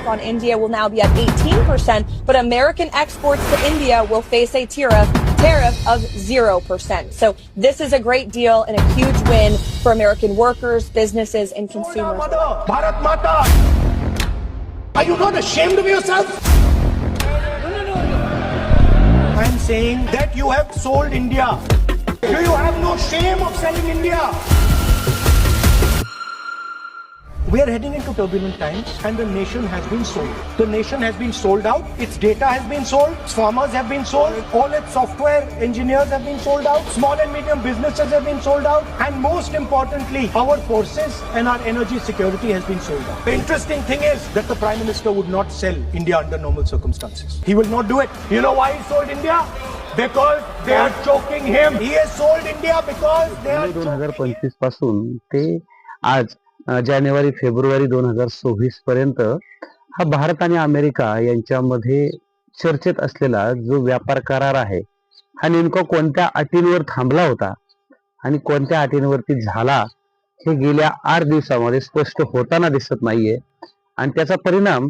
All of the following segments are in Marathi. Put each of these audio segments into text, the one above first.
tariff on India will now be at 18%, but American exports to India will face a tariff of 0%. So this is a great deal and a huge win for American workers, businesses, and consumers. Bharat Mata! Are you not ashamed of yourself? I am saying that you have sold India. Do you have no shame of selling India? We are heading into turbulent times and the nation has been sold. The nation has been sold out. Its data has been sold. Its farmers have been sold. All its software engineers have been sold out. Small and medium businesses have been sold out. And most importantly, our forces and our energy security has been sold out. The interesting thing is that the Prime Minister would not sell India under normal circumstances. He will not do it. You know why he sold India? Because they are choking him. He has sold India because they are choking him. 2025 पासून ते आज जानेवारी फेब्रुवारी 2026 पर्यंत हा भारत आणि अमेरिका यांच्यामध्ये चर्चेत असलेला जो व्यापार करार आहे हा नेमका कोणत्या अटींवर थांबला होता आणि कोणत्या अटींवरती झाला हे गेल्या 8 दिवसामध्ये स्पष्ट होताना दिसत नाहीये. आणि त्याचा परिणाम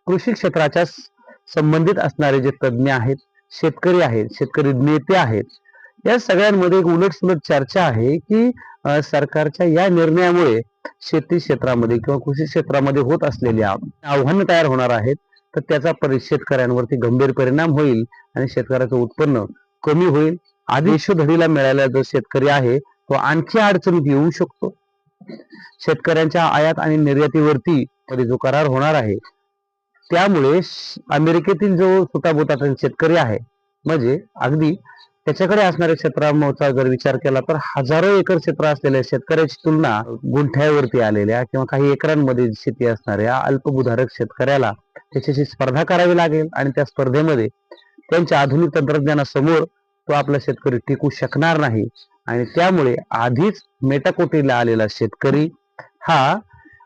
कृषी क्षेत्राच्या संबंधित असणारे जे तज्ज्ञ आहेत, शेतकरी आहेत, शेतकरी नेते आहेत, या सगळ्यांमध्ये एक उलटसुलट चर्चा आहे की सरकारच्या या निर्णयामुळे शेती क्षेत्रामध्ये किंवा कृषी क्षेत्रामध्ये होत असलेल्या आव्हानं तयार होणार आहेत, तर त्याचा शेतकऱ्यांवरती गंभीर परिणाम होईल आणि शेतकऱ्याचं उत्पन्न कमी होईल. आधी यशोधडीला मिळालेला जो शेतकरी आहे तो आणखी अडचणीत येऊ शकतो. शेतकऱ्यांच्या आयात आणि निर्यातीवरती जो करार होणार आहे त्यामुळे अमेरिकेतील जो सुटाबुटाचा शेतकरी आहे, म्हणजे अगदी त्याच्याकडे असणाऱ्या क्षेत्राचा जर विचार केला तर हजारो एकर क्षेत्र असलेल्या शेतकऱ्याची तुलना गुंठ्यावरती आलेल्या किंवा काही एकरांमध्ये शेती असणाऱ्या अल्पभूधारक शेतकऱ्याला त्याच्याशी स्पर्धा करावी लागेल आणि त्या स्पर्धेमध्ये त्यांच्या आधुनिक तंत्रज्ञानासमोर तो आपला शेतकरी टिकू शकणार नाही. आणि त्यामुळे आधीच मेटाकोटीला आलेला शेतकरी हा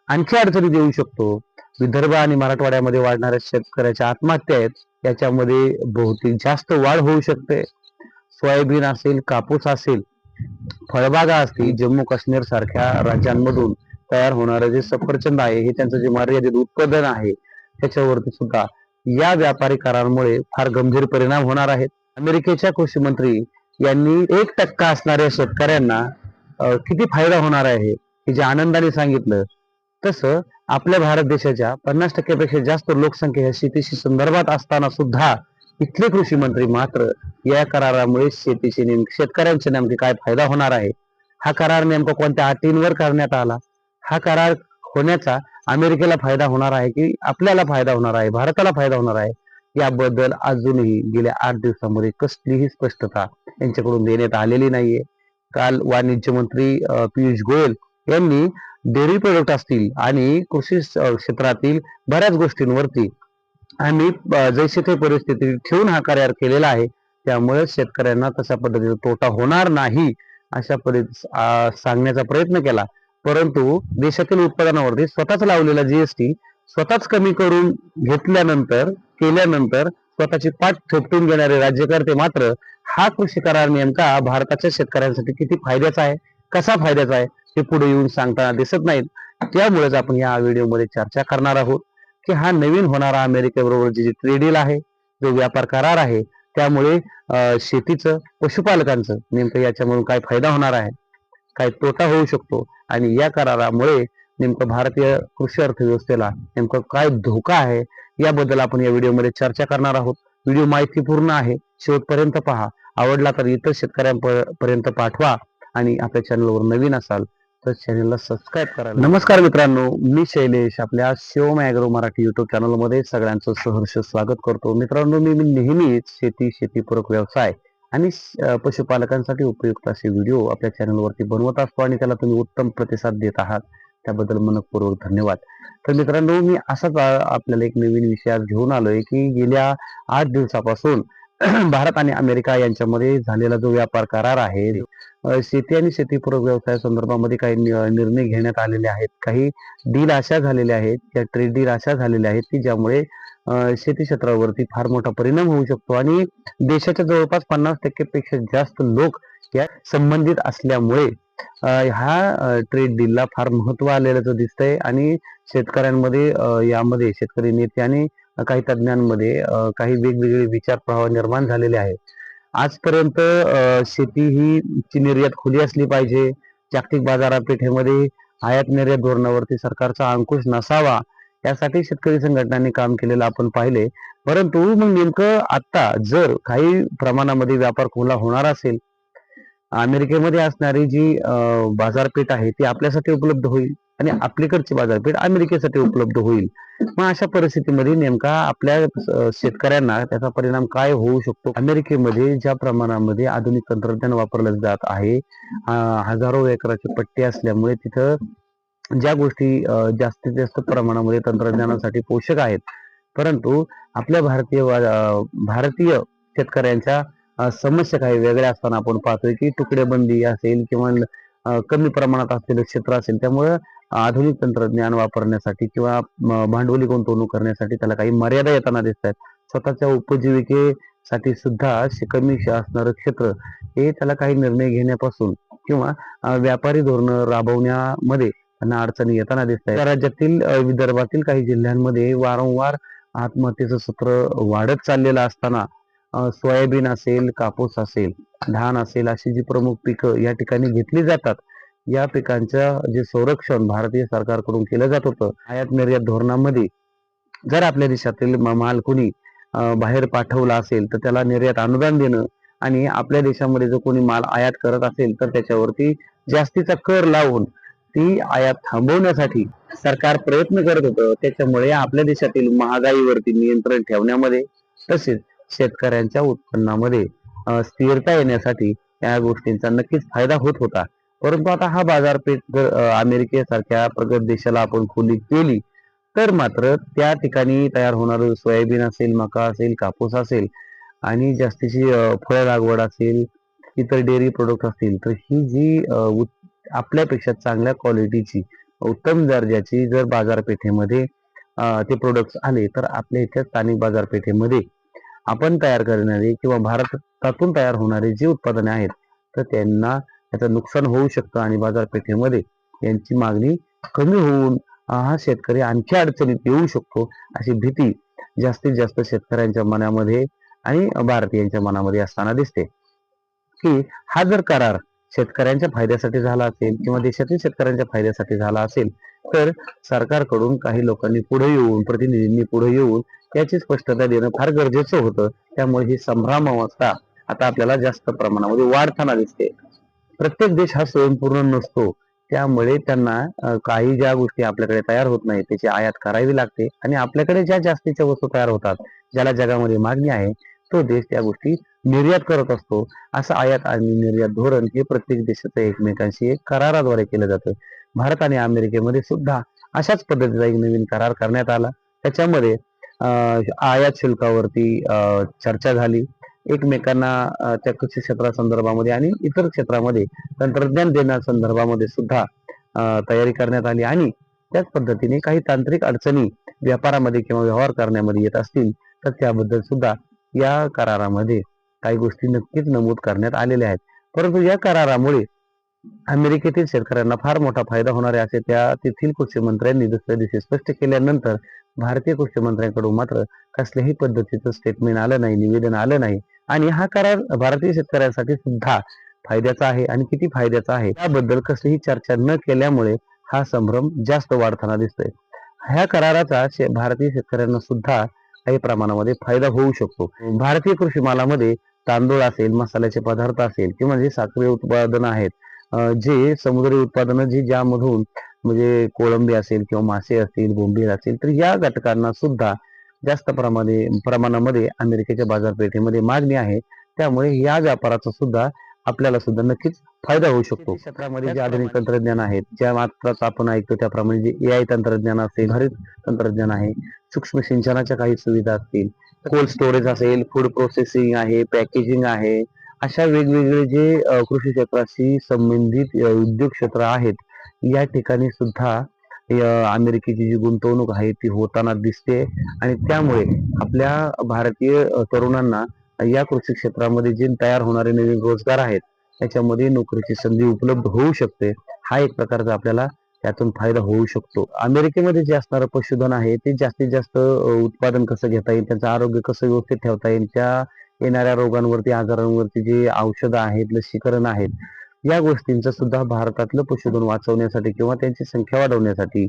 आणखी अडचणीत येऊ शकतो. विदर्भ आणि मराठवाड्यामध्ये वाढणाऱ्या शेतकऱ्याच्या आत्महत्या आहेत, याच्यामध्ये बहुतेक जास्त वाढ होऊ शकते. सोयाबीन असेल, कापूस असेल, फळबागा असतील, जम्मू काश्मीर सारख्या राज्यांमधून तयार होणारे जे सफरचंद आहे हे त्यांचं जे मर्यादित उत्पादन आहे त्याच्यावरती सुद्धा या व्यापारी करारामुळे फार गंभीर परिणाम होणार आहेत. अमेरिकेच्या कृषी मंत्री यांनी 1% असणाऱ्या शेतकऱ्यांना किती फायदा होणार आहे हे जे आनंदाने सांगितलं, तसं आपल्या भारत देशाच्या 50% पेक्षा जास्त लोकसंख्या ह्या शेतीशी संदर्भात असताना सुद्धा इथले कृषी मंत्री मात्र या करारामुळे शेतकऱ्यांचे नेमके काय फायदा होणार आहे, हा करार नेमका कोणत्या अटींवर करण्यात आला, हा करार होण्याचा अमेरिकेला फायदा होणार आहे की आपल्याला फायदा होणार आहे, भारताला फायदा होणार आहे, याबद्दल अजूनही गेल्या 8 दिवसांमध्ये कसलीही स्पष्टता यांच्याकडून देण्यात आलेली नाहीये. काल वाणिज्य मंत्री पियुष गोयल यांनी डेअरी प्रोडक्ट असतील आणि कृषी क्षेत्रातील बऱ्याच गोष्टींवरती आम्ही जैसे ते परिस्थिती ठेवून हा करार केलेला आहे, त्यामुळे शेतकऱ्यांना तशा पद्धतीचा तोटा होणार नाही अशा सांगण्याचा प्रयत्न केला. परंतु देशातील उत्पादनावरती स्वतःच लावलेला जीएसटी स्वतःच कमी करून केल्यानंतर स्वतःची पाठ थोपटून घेणारे राज्यकर्ते मात्र हा कृषी करार नेमका भारताच्या शेतकऱ्यांसाठी किती फायद्याचा आहे, कसा फायद्याचा आहे हे पुढे येऊन सांगताना दिसत नाहीत. त्यामुळेच आपण या व्हिडिओमध्ये चर्चा करणार आहोत की हा नवीन होणारा अमेरिकेबरोबर जे ट्रेड डील आहे, जो व्यापार करार आहे, त्यामुळे शेतीचं, पशुपालकांचं नेमकं याच्यामधून काय फायदा होणार आहे, काय तोटा होऊ शकतो आणि या करारामुळे नेमकं भारतीय कृषी अर्थव्यवस्थेला नेमकं काय धोका आहे याबद्दल आपण या व्हिडिओमध्ये चर्चा करणार आहोत. व्हिडिओ माहितीपूर्ण आहे, शेवटपर्यंत पहा. आवडला तर इतर शेतकऱ्यांपर्यंत पाठवा आणि आपल्या चॅनलवर नवीन असाल तर चॅनलला सबस्क्राईब करा. नमस्कार मित्रांनो, मी शैलेश आपल्या शिवम ॲग्रो मराठी युट्यूब चॅनलमध्ये सगळ्यांचं सहर्ष स्वागत करतो. मित्रांनो, मी नेहमीच शेतीपूरक व्यवसाय आणि पशुपालकांसाठी उपयुक्त असे व्हिडिओ आपल्या चॅनलवरती बनवत असतो आणि त्याला तुम्ही उत्तम प्रतिसाद देत आहात, त्याबद्दल मनपूर्वक धन्यवाद. तर मित्रांनो, मी असाच आपल्याला एक नवीन विषय आज घेऊन आलोय की गेल्या 8 दिवसापासून भारत आणि अमेरिका यांच्यामध्ये झालेला जो व्यापार करार आहे, शेती आणि शेतीपूरक व्यवसाया संदर्भामध्ये काही निर्णय घेण्यात आलेले आहेत, काही डील अशा झालेल्या आहेत, त्या ट्रेड डील अशा झालेल्या आहेत की ज्यामुळे शेती क्षेत्रावरती फार मोठा परिणाम होऊ शकतो आणि देशाच्या जवळपास 50% पेक्षा जास्त लोक या संबंधित असल्यामुळे ह्या ट्रेड डीलला फार महत्व आलेलं दिसतंय आणि शेतकऱ्यांमध्ये यामध्ये शेतकरी नेते आणि काही तज्ञांमध्ये काही वेगवेगळे विचार प्रवाह निर्माण झालेले आहेत. आजपर्यंत शेती ही ची निर्यात खुली असली पाहिजे, जागतिक बाजारपेठेमध्ये आयात निर्यात धोरणावरती सरकारचा अंकुश नसावा, यासाठी शेतकरी संघटनांनी काम केलेलं आपण पाहिले. परंतु मग नेमकं आता जर काही प्रमाणामध्ये व्यापार खुला होणार असेल, अमेरिकेमध्ये असणारी जी बाजारपेठ आहे ती आपल्यासाठी उपलब्ध होईल आणि आपलीकडची बाजारपेठ अमेरिकेसाठी उपलब्ध होईल. मग अशा परिस्थितीमध्ये नेमका आपल्या शेतकऱ्यांना त्याचा परिणाम काय होऊ शकतो? अमेरिकेमध्ये ज्या प्रमाणामध्ये आधुनिक तंत्रज्ञान वापरलं जात आहे, हजारो एकराचे पट्टे असल्यामुळे तिथं ज्या गोष्टी जास्तीत जास्त प्रमाणामध्ये तंत्रज्ञानासाठी पोषक आहेत, परंतु आपल्या भारतीय शेतकऱ्यांच्या समस्या काही वेगळ्या असताना आपण पाहतोय की तुकडेबंदी असेल किंवा कमी प्रमाणात असलेलं क्षेत्र असेल, त्यामुळं आधुनिक तंत्रज्ञान वापरण्यासाठी किंवा भांडवली गुंतवणूक करण्यासाठी त्याला काही मर्यादा येताना दिसत आहेत. स्वतःच्या उपजीविकेसाठी सुद्धा कमी असणारं क्षेत्र हे त्याला काही निर्णय घेण्यापासून किंवा व्यापारी धोरण राबवण्यामध्ये त्यांना अडचणी येताना दिसत आहेत. राज्यातील विदर्भातील काही जिल्ह्यांमध्ये वारंवार आत्महत्येचं सत्र वाढत चाललेलं असताना सोयाबीन असेल, कापूस असेल, धान असेल अशी जी प्रमुख पिकं या ठिकाणी घेतली जातात, या पिकांचं जे संरक्षण भारतीय सरकारकडून केलं जात होतं आयात निर्यात धोरणामध्ये, जर आपल्या देशातील माल कोणी बाहेर पाठवला असेल तर त्याला निर्यात अनुदान देणं आणि आपल्या देशामध्ये जो कोणी माल आयात करत असेल तर त्याच्यावरती जास्तीचा कर लावून ती आयात थांबवण्यासाठी सरकार प्रयत्न करत होतं. त्याच्यामुळे आपल्या देशातील महागाईवरती नियंत्रण ठेवण्यामध्ये तसेच शेतकऱ्यांच्या उत्पन्नामध्ये स्थिरता येण्यासाठी या गोष्टींचा नक्कीच फायदा होत होता. परंतु आता हा बाजारपेठ जर अमेरिकेसारख्या प्रगत देशाला आपण खुली केली तर मात्र त्या ठिकाणी तयार होणारं सोयाबीन असेल, मका असेल, कापूस असेल आणि जास्तीची फळ लागवड असेल, इतर डेअरी प्रोडक्ट असतील, तर ही जी आपल्यापेक्षा चांगल्या क्वालिटीची उत्तम दर्जाची जर बाजारपेठेमध्ये ते प्रोडक्ट्स आले तर आपल्या इथल्या स्थानिक बाजारपेठेमध्ये आपण तयार करणारे किंवा भारतातून तयार होणारे जे उत्पादने आहेत तर त्यांना त्याचं नुकसान होऊ शकतं आणि बाजारपेठेमध्ये यांची मागणी कमी होऊन हा शेतकरी आणखी अडचणीत येऊ शकतो, अशी भीती जास्तीत जास्त शेतकऱ्यांच्या मनामध्ये आणि भारतीयांच्या मनामध्ये असताना दिसते. की हा जर करार शेतकऱ्यांच्या फायद्यासाठी झाला असेल किंवा देशातील शेतकऱ्यांच्या फायद्यासाठी झाला असेल तर सरकारकडून काही लोकांनी पुढे येऊन, प्रतिनिधींनी पुढे येऊन याची स्पष्टता देणं फार गरजेचं होतं. त्यामुळे ही संभ्रम अवस्था आता आपल्याला जास्त प्रमाणामध्ये वाढताना दिसते. प्रत्येक देश हा स्वयंपूर्ण नसतो, त्यामुळे त्यांना काही ज्या गोष्टी आपल्याकडे तयार होत नाही त्याची आयात करावी लागते आणि आपल्याकडे ज्या जास्तीच्या वस्तू तयार होतात ज्याला जगामध्ये मागणी आहे तो देश त्या गोष्टी निर्यात करत असतो. असं आयात आणि निर्यात धोरण हे प्रत्येक देशाचं एकमेकांशी एक कराराद्वारे केलं जातं. भारत आणि अमेरिकेमध्ये सुद्धा अशाच पद्धतीचा एक नवीन करार करण्यात आला. त्याच्यामध्ये आयात शुल्कावरती चर्चा झाली. एकमेकांना त्या कृषी क्षेत्रासंदर्भामध्ये आणि इतर क्षेत्रामध्ये तंत्रज्ञान देण्यासंदर्भामध्ये सुद्धा तयारी करण्यात आली आणि त्याच पद्धतीने काही तांत्रिक अडचणी व्यापारामध्ये किंवा व्यवहार करण्यामध्ये येत असतील तर त्याबद्दल सुद्धा या करारामध्ये काही गोष्टी नक्कीच नमूद करण्यात आलेल्या आहेत. परंतु या करारामुळे अमेरिकेतील शेतकऱ्यांना फार मोठा फायदा होणार आहे असे त्या तेथील कृषी मंत्र्यांनी दुसऱ्या दिवशी स्पष्ट केल्यानंतर भारतीय कृषी मंत्र्यांकडून मात्र कसल्याही पद्धतीचं स्टेटमेंट आलं नाही, निवेदन आलं नाही आणि हा करार भारतीय शेतकऱ्यांसाठी सुद्धा फायद्याचा आहे आणि किती फायद्याचा आहे त्याबद्दल कसलीही चर्चा न केल्यामुळे हा संभ्रम जास्त वाढताना दिसतोय. ह्या कराराचा भारतीय शेतकऱ्यांना सुद्धा काही प्रमाणामध्ये फायदा होऊ शकतो. भारतीय कृषी मालामध्ये तांदूळ असेल, मसाल्याचे पदार्थ असेल किंवा जे साखळी उत्पादनं आहेत, जे समुद्री उत्पादनं ज्यामधून म्हणजे कोळंबी असेल किंवा मासे असतील, बोंबील असेल, तर या घटकांना सुद्धा जास्त प्रमाणामध्ये अमेरिकेच्या बाजारपेठेमध्ये मागणी आहे. त्यामुळे या व्यापाराचा सुद्धा आपल्याला सुद्धा नक्कीच फायदा होऊ शकतो. क्षेत्रामध्ये जे आधुनिक तंत्रज्ञान आहेत, ज्या मात्रात आपण ऐकतो त्याप्रमाणे जे AI तंत्रज्ञान असेल, हरित तंत्रज्ञान आहे, सूक्ष्म सिंचनाच्या काही सुविधा असतील, कोल्ड स्टोरेज असेल, फूड प्रोसेसिंग आहे, पॅकेजिंग आहे, अशा वेगवेगळे जे कृषी क्षेत्राशी संबंधित उद्योग क्षेत्र आहेत या ठिकाणी सुद्धा अमेरिकेची जी गुंतवणूक आहे ती होताना दिसते आणि त्यामुळे आपल्या भारतीय तरुणांना या कृषी क्षेत्रामध्ये जे तयार होणारे नवीन रोजगार आहेत त्याच्यामध्ये नोकरीची संधी उपलब्ध होऊ शकते. हा एक प्रकारचा आपल्याला त्यातून फायदा होऊ शकतो. अमेरिकेमध्ये जे असणारं पशुधन आहे ते जास्तीत जास्त उत्पादन कसं घेता येईल, त्यांचं आरोग्य कसं व्यवस्थित ठेवता येईल, त्या येणाऱ्या रोगांवरती, आजारांवरती जे औषधं आहेत, लसीकरण आहेत, या गोष्टींचं सुद्धा भारतातलं पशुधन वाचवण्यासाठी किंवा त्यांची संख्या वाढवण्यासाठी,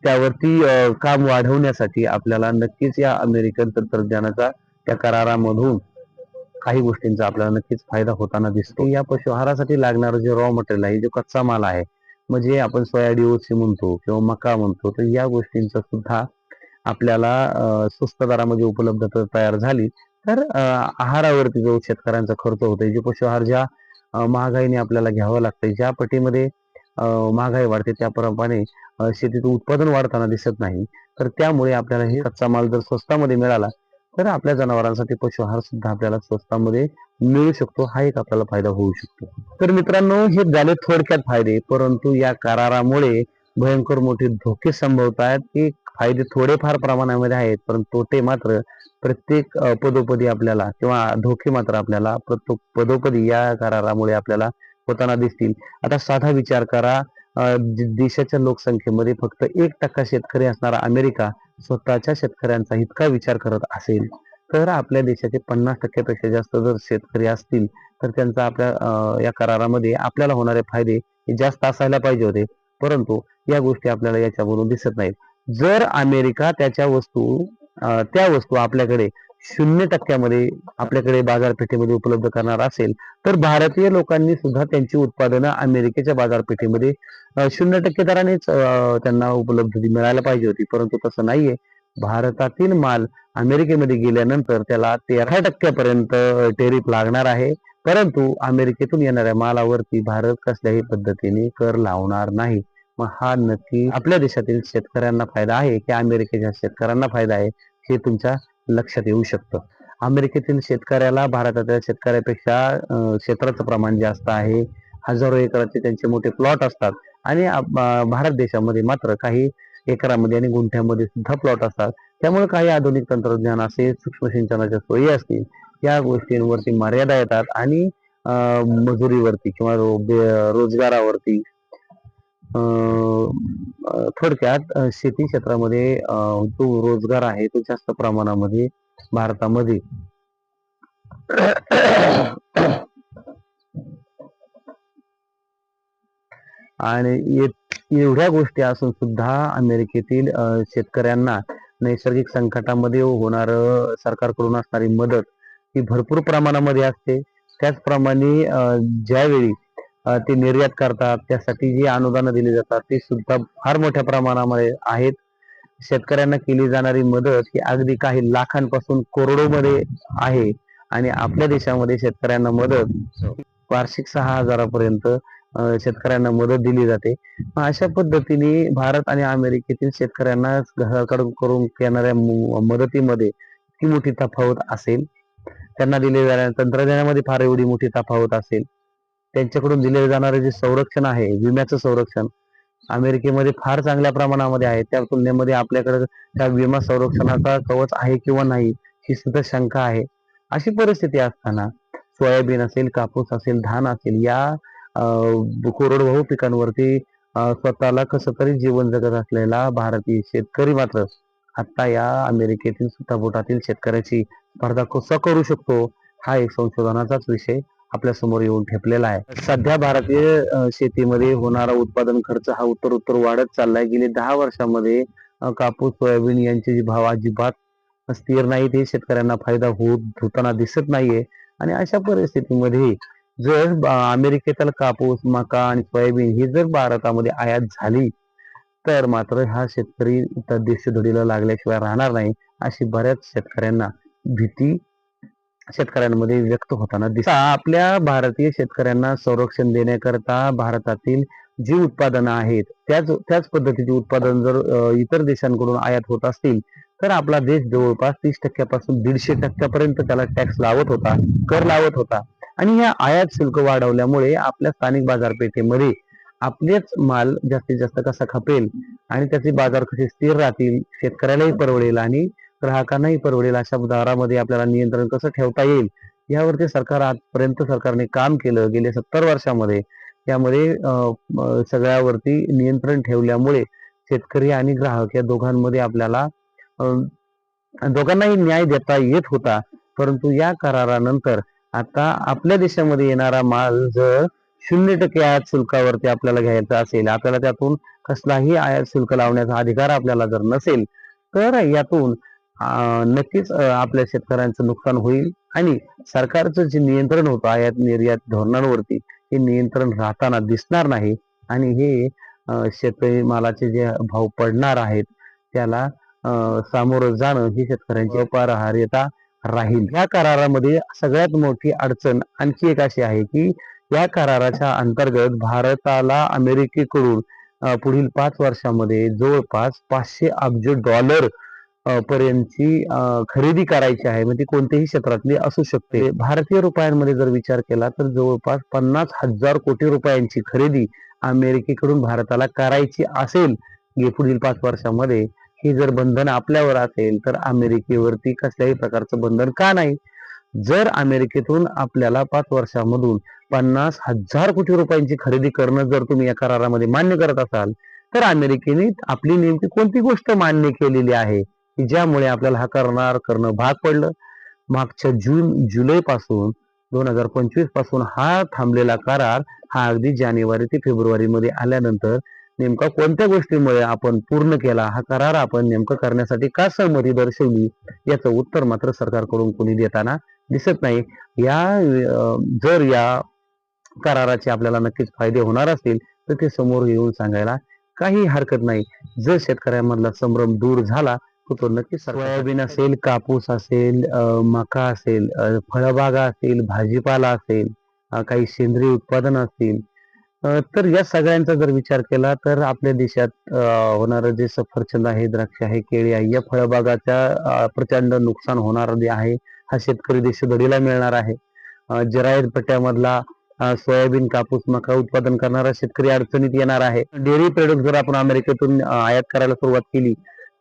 त्यावरती काम वाढवण्यासाठी आपल्याला नक्कीच या अमेरिकन तंत्रज्ञानाचा त्या करारामधून काही गोष्टींचा आपल्याला नक्कीच फायदा होताना दिसतो. या पशुआहारासाठी लागणारं जे रॉ मटेरियल आहे, जो कच्चा माल आहे, म्हणजे आपण सोया DOC म्हणतो किंवा मका म्हणतो, तर या गोष्टींचा सुद्धा आपल्याला स्वस्त दरामध्ये उपलब्धता तयार झाली तर आहारावरती जो शेतकऱ्यांचा खर्च होतोय, जे पशुआहार ज्या महागाईने आपल्याला घ्यावं लागतंय, ज्या पटीमध्ये महागाई वाढते त्याप्रमाणे शेतीचं उत्पादन वाढताना दिसत नाही. तर त्यामुळे आपल्याला हे कच्चा माल जर स्वस्तामध्ये मिळाला तर आपल्या जनावरांसाठी पशुआहार सुद्धा आपल्याला स्वस्तामध्ये मिळू शकतो. हा एक आपल्याला फायदा होऊ शकतो. तर मित्रांनो, हे झाले थोडक्यात फायदे, परंतु या करारामुळे भयंकर मोठे धोके संभवत आहेत. हे फायदे थोडेफार प्रमाणामध्ये आहेत, परंतु तोटे मात्र प्रत्येक पदोपदी आपल्याला, किंवा धोके मात्र आपल्याला प्रत्येक पदोपदी या करारामुळे आपल्याला होताना दिसतील. आता साधा विचार करा, देशाच्या लोकसंख्येमध्ये फक्त 1% शेतकरी असणारा अमेरिका स्वतःच्या शेतकऱ्यांचा इतका विचार करत असेल, तर आपल्या देशाचे 50% जास्त जर शेतकरी असतील तर त्यांचा आपल्या या करारामध्ये आपल्याला होणारे फायदे हे जास्त असायला पाहिजे होते, परंतु या गोष्टी आपल्याला याच्यावरून दिसत नाहीत. जर अमेरिका त्याच्या त्या वस्तू आपल्याकडे 0% आपल्याकडे बाजारपेठेमध्ये उपलब्ध करणार असेल, तर भारतीय लोकांनी सुद्धा त्यांची उत्पादनं अमेरिकेच्या बाजारपेठेमध्ये 0% दरानेच त्यांना उपलब्धता मिळायला पाहिजे होती, परंतु तसं नाहीये. भारतातील माल अमेरिकेमध्ये गेल्यानंतर त्याला 13% पर्यंत टेरिफ लागणार आहे, परंतु अमेरिकेतून येणाऱ्या मालावरती भारत कसल्याही पद्धतीने कर लावणार नाही. मग हा नक्की आपल्या देशातील शेतकऱ्यांना फायदा आहे की अमेरिकेच्या शेतकऱ्यांना फायदा आहे, हे तुमच्या लक्षात येऊ शकतं. अमेरिकेतील शेतकऱ्याला भारताच्या शेतकऱ्यापेक्षा क्षेत्राचं प्रमाण जास्त आहे. हजारो एकराचे त्यांचे मोठे प्लॉट असतात आणि भारत देशामध्ये मात्र काही एकरामध्ये आणि गुंठ्यामध्ये सुद्धा प्लॉट असतात. त्यामुळे काही आधुनिक तंत्रज्ञान असेल, सूक्ष्म सिंचनाच्या सोयी असतील, या गोष्टींवरती मर्यादा येतात आणि मजुरीवरती किंवा रोजगारावरती, थोडक्यात शेती क्षेत्रामध्ये जो रोजगार आहे तो जास्त प्रमाणामध्ये भारतामध्ये आणि एवढ्या गोष्टी असून सुद्धा अमेरिकेतील शेतकऱ्यांना नैसर्गिक संकटामध्ये होणार सरकारकडून असणारी मदत ही भरपूर प्रमाणामध्ये असते. त्याचप्रमाणे ज्यावेळी ते निर्यात करतात त्यासाठी जी अनुदानं दिली जातात ते सुद्धा फार मोठ्या प्रमाणामध्ये आहेत. शेतकऱ्यांना केली जाणारी मदत ही अगदी काही लाखांपासून करोडोमध्ये आहे आणि आपल्या देशामध्ये शेतकऱ्यांना मदत वार्षिक 6,000पर्यंत शेतकऱ्यांना मदत दिली जाते. अशा पद्धतीने भारत आणि अमेरिकेतील शेतकऱ्यांना घराकडून करून येणाऱ्या मदतीमध्ये ती मोठी तफावत असेल, त्यांना दिले जाणाऱ्या तंत्रज्ञानामध्ये फार एवढी मोठी तफावत असेल, त्यांच्याकडून दिले जाणारे जे संरक्षण आहे, विम्याचं संरक्षण अमेरिकेमध्ये फार चांगल्या प्रमाणामध्ये आहे, त्या तुलनेमध्ये आपल्याकडे त्या विमा संरक्षणाचा कवच आहे किंवा नाही ही सुद्धा शंका आहे. अशी परिस्थिती असताना सोयाबीन असेल, कापूस असेल, धान असेल, या कोरडवाहू पिकांवरती स्वतःला कसं तरी जीवन जगत असलेला भारतीय शेतकरी मात्र आता या अमेरिकेतील सुट्टाबोटातील शेतकऱ्याची स्पर्धा कसा करू शकतो, हा एक संशोधनाचाच विषय आपल्या समोर येऊन ठेपलेला आहे. सध्या भारतीय शेतीमध्ये होणारा उत्पादन खर्च हा उत्तर वाढत चाललाय. गेली 10 वर्षांमध्ये कापूस, सोयाबीन यांचे जे भाव अजिबात स्थिर नाहीत, हे शेतकऱ्यांना फायदा होताना दिसत नाहीये. आणि अशा परिस्थितीमध्ये जर अमेरिकेतील कापूस, मका आणि सोयाबीन ही जर भारतामध्ये आयात झाली तर मात्र हा शेतकरी इतर देशोधडीला लागल्याशिवाय राहणार नाही, अशी बऱ्याच शेतकऱ्यांना भीती शेतकऱ्यांमध्ये व्यक्त होताना दिसत. आपल्या भारतीय शेतकऱ्यांना संरक्षण देण्याकरता भारतातील जी उत्पादनं आहेत त्याच पद्धतीची उत्पादन जर इतर देशांकडून आयात होत असतील तर आपला देश जवळपास 30% पासून 150% पर्यंत त्याला टॅक्स लावत होता, कर लावत होता. आणि या आयात शुल्क वाढवल्यामुळे आपल्या स्थानिक बाजारपेठेमध्ये आपलेच माल जास्तीत जास्त कसा खपेल आणि त्याचे बाजार कसे स्थिर राहतील, शेतकऱ्यालाही परवडेल आणि ग्राहकांनाही परवडेल अशा दरामध्ये आपल्याला नियंत्रण कसं ठेवता येईल, यावरती सरकार आजपर्यंत सरकारने काम केलं गेल्या 70 वर्षामध्ये. यामध्ये सगळ्यावरती नियंत्रण ठेवल्यामुळे शेतकरी आणि ग्राहक या दोघांमध्ये आपल्याला दोघांनाही न्याय देता येत होता. परंतु या करारानंतर आता आपल्या देशामध्ये येणारा माल जर 0% आयात शुल्कावरती आपल्याला घ्यायचा असेल, आपल्याला त्यातून कसलाही आयात शुल्क लावण्याचा अधिकार आपल्याला जर नसेल, तर यातून नक्कीच आपल्या शेतकऱ्यांचं नुकसान होईल आणि सरकारचं जे नियंत्रण होतं आयात निर्यात धोरणांवरती, हे नियंत्रण राहताना दिसणार नाही आणि हे शेतकरी मालाचे जे भाव पडणार आहेत त्याला सामोरं जाणं ही शेतकऱ्यांची अपरिहार्यता राहील. या करारामध्ये सगळ्यात मोठी अडचण आणखी एक अशी आहे की या कराराच्या अंतर्गत भारताला अमेरिकेकडून पुढील 5 वर्षामध्ये जवळपास $500 अब्ज पर्यंतची खरेदी करायची आहे. म्हणजे कोणत्याही क्षेत्रातली असू शकते. भारतीय रुपयांमध्ये जर विचार केला तर जवळपास 50,000 कोटी रुपयांची खरेदी अमेरिकेकडून भारताला करायची असेल पुढील 5 वर्षामध्ये. ही जर बंधन आपल्यावर असेल तर अमेरिकेवरती कसल्याही प्रकारचं बंधन का नाही? जर अमेरिकेतून आपल्याला 5 वर्षामधून 50,000 कोटी रुपयांची खरेदी करणं जर तुम्ही या करारामध्ये मान्य करत असाल तर अमेरिकेने आपली नेमकी कोणती गोष्ट मान्य केलेली आहे की ज्यामुळे आपल्याला हा करार करणं भाग पडलं? मागच्या जुलै पासून 2025 पासून हा थांबलेला करार हा अगदी जानेवारी ते फेब्रुवारी मध्ये आल्यानंतर नेमका कोणत्या गोष्टीमुळे आपण पूर्ण केला? हा करार आपण नेमकं करण्यासाठी का सहमती दर्शवली? याचं उत्तर मात्र सरकारकडून कोणी देताना दिसत नाही. जर या कराराचे आपल्याला नक्कीच फायदे होणार असतील तर ते समोर येऊन सांगायला काही हरकत नाही. जर शेतकऱ्यांमधला संभ्रम दूर झाला तो नक्कीच सोयाबीन असेल, कापूस असेल, मका असेल, फळबागा असेल, भाजीपाला असेल, काही सेंद्रिय उत्पादन असतील, तर या सगळ्यांचा जर विचार केला तर आपल्या देशात होणारं जे सफरचंद आहे, द्राक्ष आहे, केळी आहे, या फळबागाच्या प्रचंड नुकसान होणार आहे. हा शेतकरी देशोधडीला मिळणार आहे. जिरायत पट्ट्यामधला सोयाबीन, कापूस, मका उत्पादन करणारा शेतकरी अडचणीत येणार आहे. डेअरी प्रोडक्ट जर आपण अमेरिकेतून आयात करायला सुरुवात केली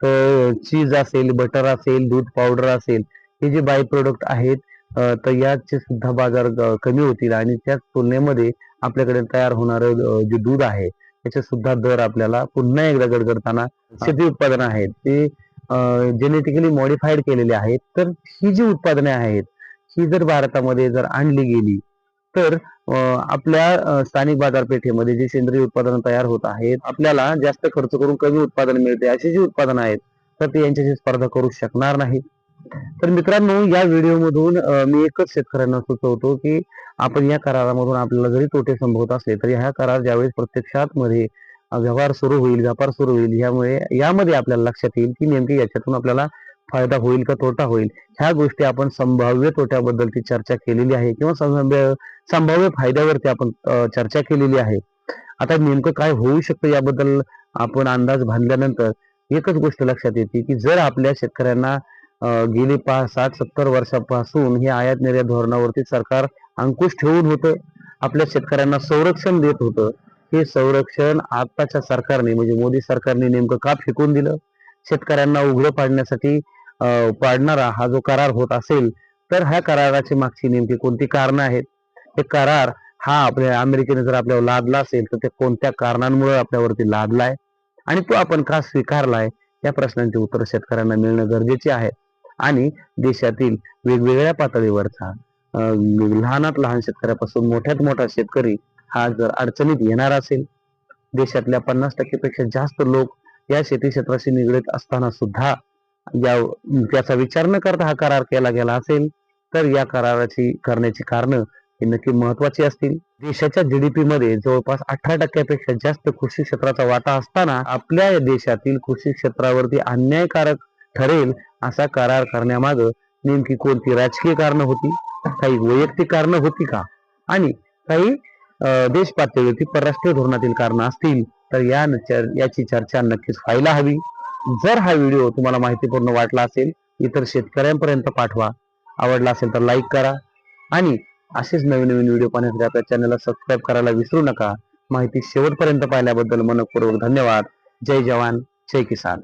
तर चीज असेल, बटर असेल, दूध पावडर असेल, हे जे बाय प्रोडक्ट आहेत तर याचे सुद्धा बाजार कमी होतील आणि त्याच तुलनेमध्ये आपल्याकडे तयार होणारं जे दूध आहे त्याचे सुद्धा दर आपल्याला पुन्हा एकदा गडगडताना शेती उत्पादनं आहेत ते जेनेटिकली मॉडिफाईड केलेले आहेत. तर ही जी उत्पादने आहेत ही जर भारतामध्ये जर आणली गेली तर आपल्या स्थानिक बाजारपेठेमध्ये जी सेंद्रिय उत्पादनं तयार होत आहेत आपल्याला जास्त खर्च करून कमी उत्पादन मिळते अशी जी उत्पादनं आहेत तर ते यांच्याशी स्पर्धा करू शकणार नाही. तर मित्रांनो, या व्हिडिओ मधून मी एकच शेतकऱ्यांना सुचवतो की आपण या करारामधून आपल्याला जरी तोटे संभवत असले तरी हा करार ज्यावेळेस प्रत्यक्षात मध्ये व्यापार सुरू होईल यामध्ये आपल्याला लक्षात येईल की नेमकी याच्यातून आपल्याला फायदा होईल का तोटा होईल. ह्या गोष्टी आपण संभाव्य तोट्याबद्दलची चर्चा केलेली आहे किंवा संभाव्य फायद्यावरती आपण चर्चा केलेली आहे. आता नेमकं काय होऊ शकतं याबद्दल आपण अंदाज बांधल्यानंतर एकच गोष्ट लक्षात येते की जर आपल्या शेतकऱ्यांना गेली 60-70 वर्षापासून हे आयात निर्यात धोरणावरती सरकार अंकुश ठेवून होतं, आपल्या शेतकऱ्यांना संरक्षण देत होतं, हे संरक्षण आताच्या सरकारने म्हणजे मोदी सरकारने नेमकं का फेकून दिलं? शेतकऱ्यांना उघडं पाडण्यासाठी पाडणारा हा जो करार होत असेल तर ह्या कराराची मागची नेमकी कोणती कारणं आहेत? हे करार हा आपल्या अमेरिकेने जर आपल्यावर लादला असेल तर ते कोणत्या कारणांमुळे आपल्यावरती लादलाय आणि तो आपण का स्वीकारलाय? या प्रश्नांची उत्तर शेतकऱ्यांना मिळणं गरजेचे आहे. आणि देशातील वेगवेगळ्या पातळीवरचा लहानात लहान शेतकऱ्यापासून मोठ्यात मोठा शेतकरी हा जर अडचणीत येणार असेल, देशातल्या 50% पेक्षा जास्त लोक या शेती क्षेत्राशी निगडीत असताना सुद्धा त्याचा विचार न करता हा करार केला गेला असेल तर या कराराची करण्याची कारणं ही नक्की महत्वाची असतील. देशाच्या जीडीपी मध्ये जवळपास 18% जास्त कृषी क्षेत्राचा वाटा असताना आपल्या देशातील कृषी क्षेत्रावरती अन्यायकारक ठरेल असा करार करण्यामागं नेमकी कोणती राजकीय कारणं होती, काही वैयक्तिक कारणं होती का, आणि काही देश पातळीवरती परराष्ट्रीय धोरणातील कारणं असतील तर याची चर्चा नक्कीच व्हायला हवी. जर हा व्हिडिओ तुम्हाला माहितीपूर्ण वाटला असेल इतर शेतकऱ्यांपर्यंत पाठवा. आवडला असेल तर लाईक करा आणि असेच नवीन नवीन व्हिडिओ पाहण्यासाठी आपल्या चॅनलला सबस्क्राईब करायला विसरू नका. माहिती शेवटपर्यंत पाहिल्याबद्दल मनपूर्वक धन्यवाद. जय जवान, जय किसान.